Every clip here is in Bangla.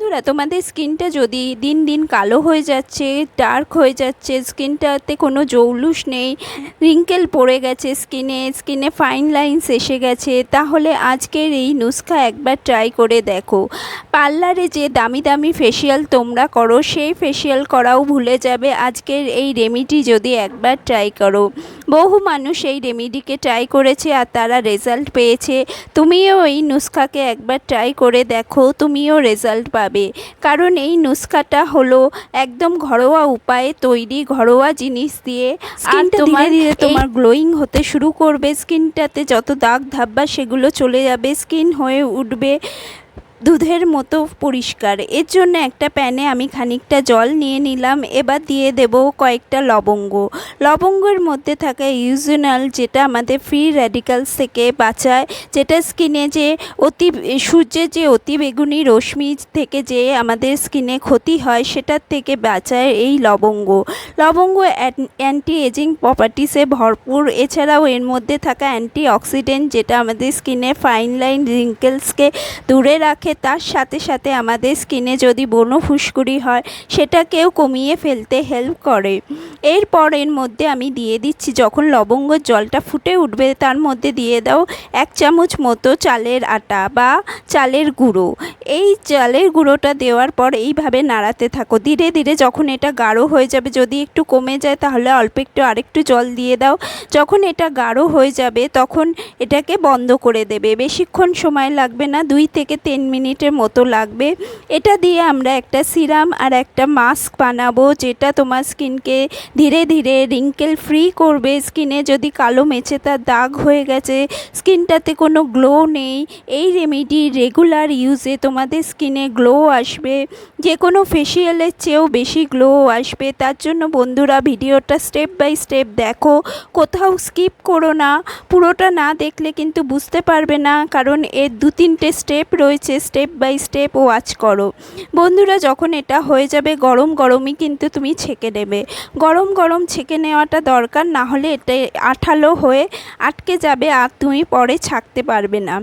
বন্ধুরা, তোমাদের স্কিনটা যদি দিন দিন কালো হয়ে যাচ্ছে, ডার্ক হয়ে যাচ্ছে, স্কিনটাতে কোনো জৌলুস নেই, রিঙ্কেল পড়ে গেছে স্কিনে ফাইন লাইন্স এসে গেছে, তাহলে আজকের এই নুস্খা একবার ট্রাই করে দেখো। পার্লারে যে দামি দামি ফেসিয়াল তোমরা করো, সেই ফেসিয়াল করাও ভুলে যাবে আজকের এই রেমেডি যদি একবার ট্রাই করো। বহু মানুষ এই রেমেডিকে ট্রাই করেছে আর তারা রেজাল্ট পেয়েছে। তুমিও এই নুস্খাকে একবার ট্রাই করে দেখো, তুমিও রেজাল্ট পাবে। কারণ এই নুস্খাটা হলো একদম ঘরোয়া উপায়ে তৈরি, ঘরোয়া জিনিস দিয়ে স্কিনটা ধীরে ধীরে তোমার গ্লোয়িং হতে শুরু করবে। স্কিনটাতে যত দাগ ধাব্বা সেগুলো চলে যাবে, স্কিন হয়ে উঠবে দুধের মতো পরিষ্কার। এর জন্য একটা প্যানে আমি খানিকটা জল নিয়ে নিলাম। এবার দিয়ে দেব কয়েকটা লবঙ্গ। লবঙ্গের মধ্যে থাকা ইউজেনল, যেটা আমাদের ফ্রি র্যাডিক্যালস থেকে বাঁচায়, যেটা স্কিনে যে সূর্যের যে অতিবেগুনি রশ্মি থেকে যে আমাদের স্কিনে ক্ষতি হয় সেটার থেকে বাঁচায় এই লবঙ্গ। লবঙ্গ অ্যান্টি এজিং প্রপার্টিসে ভরপুর। এছাড়াও এর মধ্যে থাকা অ্যান্টি অক্সিডেন্ট, যেটা আমাদের স্কিনের ফাইন লাইন রিঙ্কেলসকে দূরে রাখে, তার সাথে সাথে আমাদের স্কিনে যদি ব্রণ ফুসকুড়ি হয় সেটাকেও কমিয়ে ফেলতে হেল্প করে। এরপর এর মধ্যে আমি দিয়ে দিচ্ছি, যখন লবঙ্গর জলটা ফুটে উঠবে তার মধ্যে দিয়ে দাও 1 চামচ মতো চালের আটা বা চালের গুঁড়ো। এই চালের গুঁড়োটা দেওয়ার পর এইভাবে নাড়াতে থাকো ধীরে ধীরে। যখন এটা গাঢ় হয়ে যাবে, যদি একটু কমে যায় তাহলে অল্প একটু আরেকটু জল দিয়ে দাও। যখন এটা গাঢ় হয়ে যাবে তখন এটাকে বন্ধ করে দেবে। বেশিক্ষণ সময় লাগবে না, 2 থেকে 3 মিনিটের মতো লাগবে। এটা দিয়ে আমরা একটা সিরাম আর একটা মাস্ক বানাবো, যেটা তোমার স্কিনকে ধীরে ধীরে রিঙ্কেল ফ্রি করবে। স্কিনে যদি কালো মেচেদার দাগ হয়ে গেছে, স্কিনটাতে কোনো গ্লো নেই, এই রেমেডি রেগুলার ইউজে তোমাদের স্কিনে গ্লো আসবে, যে কোনো ফেসিয়ালের চেয়েও বেশি গ্লো আসবে। তার জন্য বন্ধুরা, ভিডিওটা স্টেপ বাই স্টেপ দেখো, কোথাও স্কিপ করো না। পুরোটা না দেখলে কিন্তু বুঝতে পারবে না, কারণ এর 2-3টে স্টেপ রয়েছে, স্টেপ বাই স্টেপ ওয়াচ করো। বন্ধুরা, যখন এটা হয়ে যাবে গরম গরমই কিন্তু তুমি ছেঁকে নেবে। গরম গরম ছেঁকে নেওয়াটা দরকার, না হলে এটা আঠালো হয়ে আটকে যাবে আর তুমি পরে ছাকতে পারবে না।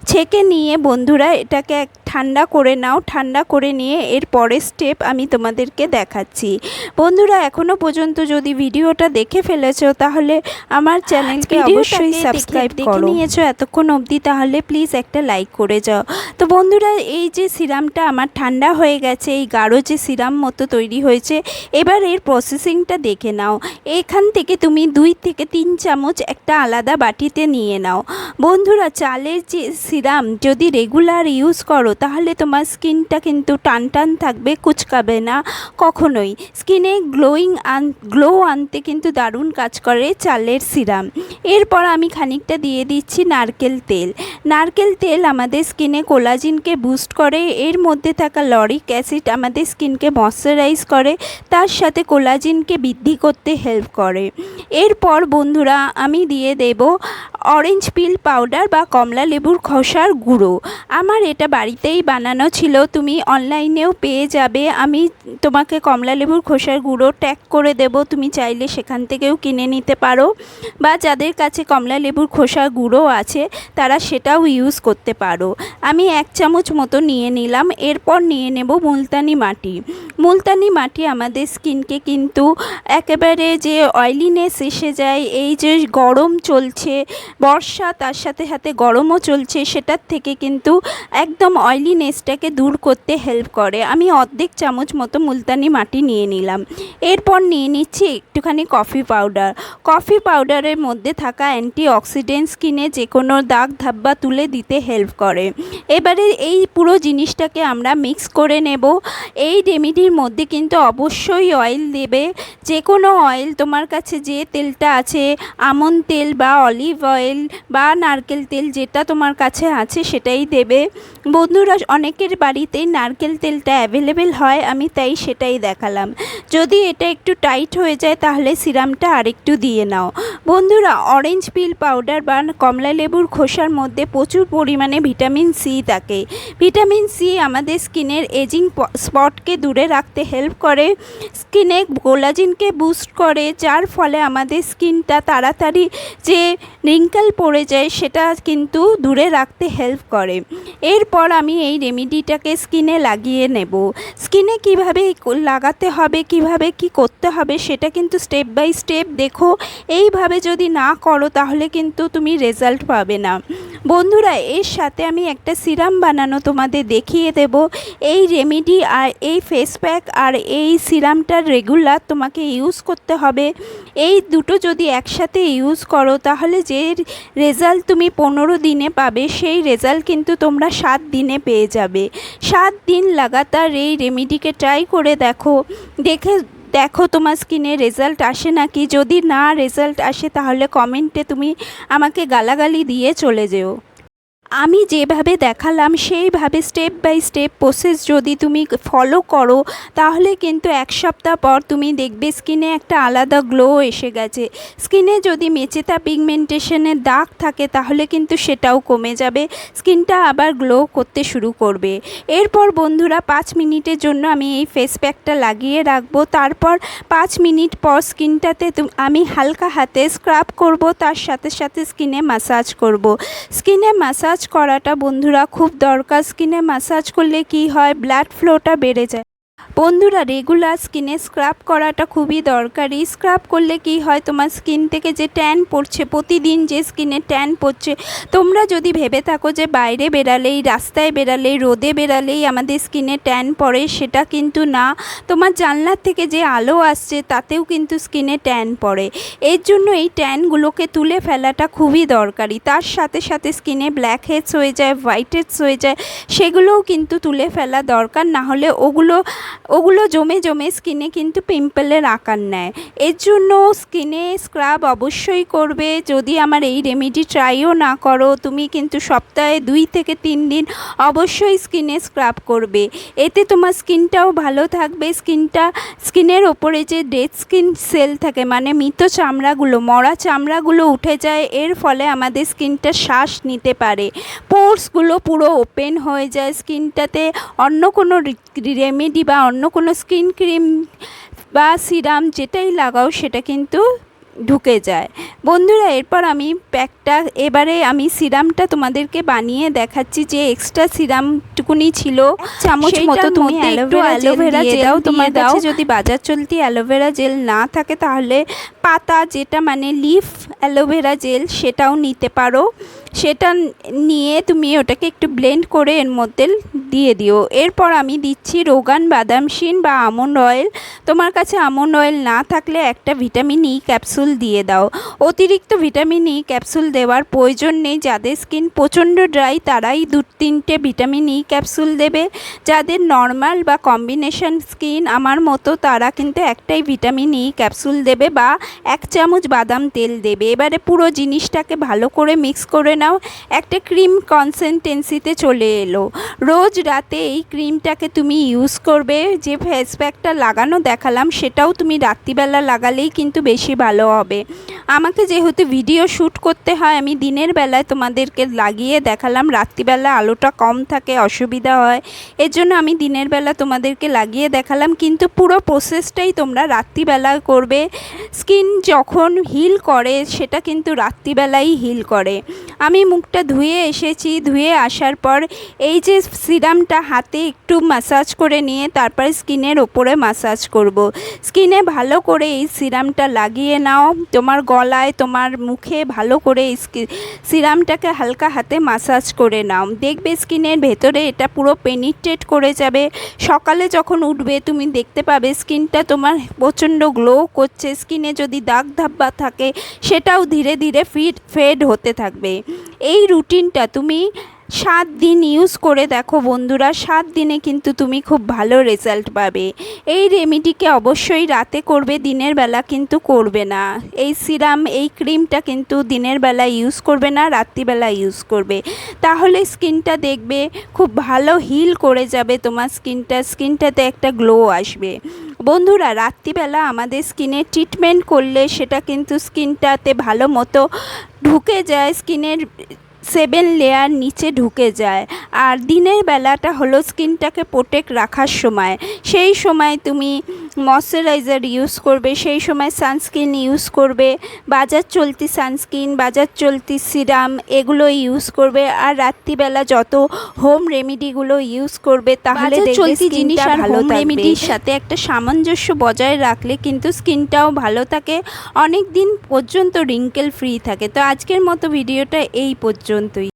ছেঁকে নিয়ে বন্ধুরা এটাকে ঠান্ডা করে নাও। ঠান্ডা করে নিয়ে এর পরের স্টেপ আমি তোমাদেরকে দেখাচ্ছি। বন্ধুরা, এখনও পর্যন্ত যদি ভিডিওটা দেখে ফেলেছো তাহলে আমার চ্যানেলকে অবশ্যই সাবস্ক্রাইব করো। নিয়েছো এতক্ষণ অবধি, তাহলে প্লিজ একটা লাইক করে যাও। তো বন্ধুরা, এই যে সিরামটা আমার ঠান্ডা হয়ে গেছে, এই গাঢ় যে সিরাম মতো তৈরি হয়েছে, এবার এর প্রসেসিংটা দেখে নাও। এখান থেকে তুমি 2 থেকে 3 চামচ একটা আলাদা বাটিতে নিয়ে নাও। বন্ধুরা, চালের যে সিরাম যদি রেগুলার ইউজ করো তাহলে তোমার স্কিনটা কিন্তু টান টান থাকবে, কুচকাবে না কখনোই। স্কিনে গ্লো আনতে কিন্তু দারুণ কাজ করে চালের সিরাম। এরপর আমি খানিকটা দিয়ে দিচ্ছি নারকেল তেল। নারকেল তেল আমাদের স্কিনে কোলাজিনকে বুস্ট করে। এর মধ্যে থাকা লরিক অ্যাসিড আমাদের স্কিনকে ময়শ্চারাইজ করে, তার সাথে কোলাজিনকে বৃদ্ধি করতে হেল্প করে। এরপর বন্ধুরা, আমি দিয়ে দেব অরেঞ্জ পিল পাউডার বা কমলা লেবুর খোসার গুঁড়ো। আমার এটা বাড়িতেই বানানো ছিল, তুমি অনলাইনেও পেয়ে যাবে। আমি তোমাকে কমলা লেবুর খোসার গুঁড়ো ট্যাগ করে দেব, তুমি চাইলে সেখান থেকেও কিনে নিতে পারো, বা যাদের কাছে কমলা লেবুর খোসার গুঁড়ো আছে তারা সেটাও ইউজ করতে পারো। আমি 1 চামচ মতো নিয়ে নিলাম। এরপর নিয়ে নেব মুলতানি মাটি। মুলতানি মাটি আমাদের স্কিনকে কিন্তু একেবারে যে অয়েলিনেস এসে যায়, এই যে গরম চলছে বর্ষা, তার সাথে সাথে গরমও চলছে, সেটার থেকে কিন্তু একদম অয়েলিনেসটাকে দূর করতে হেল্প করে। আমি অর্ধেক চামচ মতো মুলতানি মাটি নিয়ে নিলাম। এরপর নিয়ে নিচ্ছি একটুখানি কফি পাউডার। কফি পাউডারের মধ্যে থাকা অ্যান্টি অক্সিডেন্ট স্কিনে যে কোনো দাগ ধাব্বা তুলে দিতে হেল্প করে। এবারে এই পুরো জিনিসটাকে আমরা মিক্স করে নেব। এই রেমেডির মধ্যে কিন্তু অবশ্যই অয়েল দেবে, যে কোনো অয়েল তোমার কাছে যে তেলটা আছে, আমন্ড তেল বা অলিভ অয়েল বা নারকেল তেল, যেটা তোমার কাছে আছে সেটাই দেবে। বন্ধুরা, অনেকের বাড়িতেই নারকেল তেলটা অ্যাভেলেবেল হয়, আমি তাই সেটাই দেখালাম। যদি এটা একটু টাইট হয়ে যায় তাহলে সিরামটা আরেকটু দিয়ে নাও। বন্ধুরা, অরেঞ্জ পিল পাউডার বা কমলা লেবুর খোসার মধ্যে প্রচুর পরিমাণে ভিটামিন সি থাকে। ভিটামিন সি আমাদের স্কিনের এজিং স্পটকে দূরে রাখতে হেল্প করে, স্কিনে কোলাজেনকে বুস্ট করে, যার ফলে আমাদের স্কিনটা তাড়াতাড়ি যে রিঙ্কেল পড়ে যায় সেটা কিন্তু দূরে রাখতে হেল্প করে। এরপর আমি এই রেমেডিটাকে স্কিনে লাগিয়ে নেব। স্কিনে কিভাবে লাগাতে হবে, কিভাবে কি করতে হবে সেটা কিন্তু স্টেপ বাই স্টেপ দেখো। এইভাবে যদি না করো তাহলে কিন্তু তুমি রেজাল্ট পাবে না। বন্ধুরা, এর সাথে আমি একটা সিরাম বানানো তোমাদের দেখিয়ে দেব। এই রেমেডি আর এই ফেস প্যাক আর এই সিরামটা রেগুলার তোমাকে ইউজ করতে হবে। এই দুটো যদি একসাথে ইউজ করো তাহলে যে রেজাল্ট তুমি 15 দিনে পাবে সেই রেজাল্ট কিন্তু তোমরা 7 দিনে পেয়ে যাবে। 7 দিন লাগাতার এই রেমেডিকে ট্রাই করে দেখো তোমার স্কিনে রেজাল্ট আসে নাকি। যদি না রেজাল্ট আসে তাহলে কমেন্টে তুমি আমাকে গালাগালি দিয়ে চলে যেও। আমি যেভাবে দেখালাম সেইভাবে স্টেপ বাই স্টেপ প্রসেস যদি তুমি ফলো করো তাহলে কিন্তু 1 সপ্তাহ পর তুমি দেখবে স্কিনে একটা আলাদা গ্লো এসে গেছে। স্কিনে যদি মেচেতা পিগমেন্টেশনের দাগ থাকে তাহলে কিন্তু সেটাও কমে যাবে, স্কিনটা আবার গ্লো করতে শুরু করবে। এরপর বন্ধুরা 5 মিনিটের জন্য আমি এই ফেস প্যাকটা লাগিয়ে রাখবো। তারপর 5 মিনিট পর স্কিনটাতে আমি হালকা হাতে স্ক্রাব করব, তার সাথে সাথে স্কিনে ম্যাসাজ করব। স্কিনে ম্যাসাজ করাটা বন্ধুরা খুব দরকার। স্কিনে ম্যাসাজ করলে কি হয়, ব্লাড ফ্লোটা বেড়ে যায়। বন্ধুরা, রেগুলার স্কিনে স্ক্রাব করাটা খুবই দরকারি। স্ক্রাব করলে কি হয়, তোমার স্কিন থেকে যে ট্যান পড়ছে, প্রতিদিন যে স্কিনে ট্যান পড়ছে, তোমরা যদি ভেবে থাকো যে বাইরে বেরালেই, রাস্তায় বেরালেই, রোদে বেরালেই আমাদের স্কিনে ট্যান পড়ে, সেটা কিন্তু না। তোমার জানলার থেকে যে আলো আসছে তাতেও কিন্তু স্কিনে ট্যান পড়ে। এর জন্য এই ট্যানগুলোকে তুলে ফেলাটা খুবই দরকারি। তার সাথে সাথে স্কিনে ব্ল্যাক হেডস হয়ে যায়, হোয়াইট হেডস হয়ে যায়, সেগুলোও কিন্তু তুলে ফেলা দরকার। না হলে ওগুলো জমে জমে স্কিনে কিন্তু পিম্পলের আকার নেয়। এর জন্য স্কিনে স্ক্রাব অবশ্যই করবে। যদি আমার এই রেমেডি ট্রাইও না করো, তুমি কিন্তু সপ্তাহে 2 থেকে 3 দিন অবশ্যই স্কিনে স্ক্রাব করবে। এতে তোমার স্কিনটাও ভালো থাকবে। স্কিনের ওপরে যে ডেড স্কিন সেল থাকে, মানে মৃত চামড়াগুলো, মরা চামড়াগুলো উঠে যায়। এর ফলে আমাদের স্কিনটা শ্বাস নিতে পারে, পোর্সগুলো পুরো ওপেন হয়ে যায়। স্কিনটাতে অন্য কোনো রেমেডি বা অন্য কোনো স্কিন ক্রিম বা সিরাম যেটাই লাগাও সেটা কিন্তু ঢুকে যায়। বন্ধুরা, এরপর আমি এবারে আমি সিরামটা তোমাদেরকে বানিয়ে দেখাচ্ছি। যে এক্সট্রা সিরামটুকুনি ছিল, চামচ মতো তুমি অ্যালোভেরা জেল দাও। তোমার কাছে যদি বাজার চলতি অ্যালোভেরা জেল না থাকে তাহলে পাতা, যেটা মানে লিফ অ্যালোভেরা জেল, সেটাও নিতে পারো। সেটা নিয়ে তুমি ওটাকে একটু ব্লেন্ড করে এর মধ্যে দিয়ে দিও। এরপর আমি দিচ্ছি রোগান বাদামশিন বা আমন্ড অয়েল। তোমার কাছে আমন্ড অয়েল না থাকলে একটা ভিটামিন ই ক্যাপসুল দিয়ে দাও। অতিরিক্ত ভিটামিন ই ক্যাপসুল দেওয়ার প্রয়োজন নেই। যাদের স্কিন প্রচণ্ড ড্রাই তারাই 2-3টে ভিটামিন ই ক্যাপসুল দেবে। যাদের নর্মাল বা কম্বিনেশন স্কিন আমার মতো তারা কিন্তু একটাই ভিটামিন ই ক্যাপসুল দেবে বা 1 চামচ বাদাম তেল দেবে। এবারে পুরো জিনিসটাকে ভালো করে মিক্স করে নাও। একটা ক্রিম কনসিস্টেন্সিতে চলে এলো। রোজ রাতে এই ক্রিমটাকে তুমি ইউজ করবে। যে ফেস প্যাকটা লাগানো দেখালাম সেটাও তুমি রাত্রিবেলা লাগালেই কিন্তু বেশি ভালো হবে। আমাকে যেহেতু ভিডিও শ্যুট করতে হয়, আমি দিনের বেলায় তোমাদেরকে লাগিয়ে দেখালাম। রাত্রিবেলা আলোটা কম থাকে, অসুবিধা হয়, এর জন্য আমি দিনের বেলা তোমাদেরকে লাগিয়ে দেখালাম। কিন্তু পুরো প্রসেসটাই তোমরা রাত্রিবেলা করবে। স্কিন যখন হিল করে সেটা কিন্তু রাত্রিবেলাই হিল করে। আমি মুখটা ধুয়ে এসেছি, ধুয়ে আসার পর এই যে সিরামটা হাতে একটু ম্যাসাজ করে নিয়ে তারপরে স্কিনের ওপরে ম্যাসাজ করব। স্কিনে ভালো করে এই সিরামটা লাগিয়ে নাও। তোমার গলায়, তোমার মুখে ভালো করে এই সিরামটাকে হালকা হাতে ম্যাসাজ করে নাও। দেখবে স্কিনের ভেতরে এটা পুরো পেনিট্রেট করে যাবে। সকালে যখন উঠবে তুমি দেখতে পাবে স্কিনটা তোমার প্রচণ্ড গ্লো করছে। স্কিনে যদি দাগ ধাব্বা থাকে সেটাও ধীরে ধীরে ফেড হতে থাকবে। এই রুটিনটা তুমি 7 দিন ইউজ করে দেখো বন্ধুরা। 7 দিনে কিন্তু তুমি খুব ভালো রেজাল্ট পাবে। এই রেমেডিকে অবশ্যই রাতে করবে, দিনের বেলা কিন্তু করবে না। এই সিরাম, এই ক্রিমটা কিন্তু দিনের বেলা ইউজ করবে না, রাত্রিবেলা ইউজ করবে। তাহলে স্কিনটা দেখবে খুব ভালো হিল করে যাবে। তোমার স্কিনটাতে একটা গ্লো আসবে। বন্ধুরা, রাত্রিবেলা আমাদের স্কিনে ট্রিটমেন্ট করলে সেটা কিন্তু স্কিনটাতে ভালো মতো ঢুকে যায়। 7 লেয়ার নিচে ঢুকে যায়। আর দিনের বেলাটা হলো স্কিনটাকে প্রোটেক্ট রাখার সময়। সেই সময় তুমি ময়শ্চারাইজার ইউজ করবে, সেই সময় সানস্ক্রিন ইউজ করবে, বাজার চলতি সানস্ক্রিন, বাজার চলতি সিরাম এগুলো ইউজ করবে। আর রাত্রিবেলা যত হোম রেমেডিগুলো ইউজ করবে তাহলে চলতি জিনিস আর হোম রেমেডির সাথে একটা সামঞ্জস্য বজায় রাখলে কিন্তু স্কিনটাও ভালো থাকে, অনেক দিন পর্যন্ত রিঙ্কেল ফ্রি থাকে। তো আজকের মতো ভিডিওটা এই পর্যন্তই।